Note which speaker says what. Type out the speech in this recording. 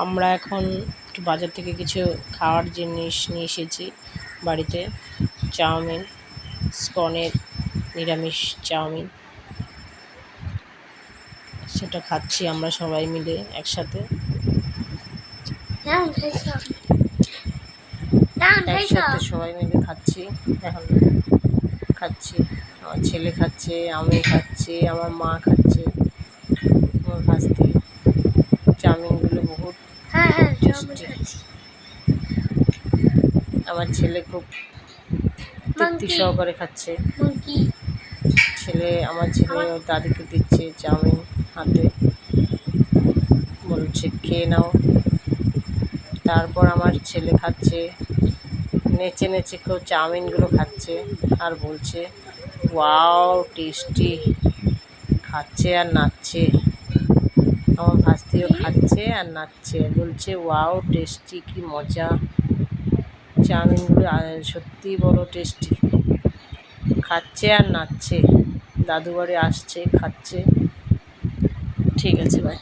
Speaker 1: আমরা এখন একটু বাজার থেকে কিছু খাওয়ার জিনিস নিয়ে এসেছি বাড়িতে। চাউমিন, স্কনের নিরামিষ চাউমিন, সেটা খাচ্ছি আমরা সবাই মিলে একসাথে। একসাথে সবাই মিলে খাচ্ছি। এখন খাচ্ছি, আমার ছেলে খাচ্ছে, আমি খাচ্ছি, আমার মা খাচ্ছে, আমার ভাস্তি। চাউমিনগুলো বহুত টেস্টি। আমার ছেলে খুব তৃপ্তি সহকারে খাচ্ছে। আমার ছেলে ওর দাদিকে দিচ্ছে চাউমিন হাতে, বলছে খেয়ে নাও। তারপর আমার ছেলে খাচ্ছে, নেচে নেচে কেউ চাউমিনগুলো খাচ্ছে আর বলছে ওয়াও টেস্টি, খাচ্ছে আর নাচছে। আমার ভাস্তিও খাচ্ছে আর নাচছে, বলছে ওয়াও টেস্টি, কি মজা, চাউমিনগুলো সত্যি বড় টেস্টি। খাচ্ছে আর নাচছে, দাদু বাড়ি আসছে, খাচ্ছে। ঠিক আছে, বাই।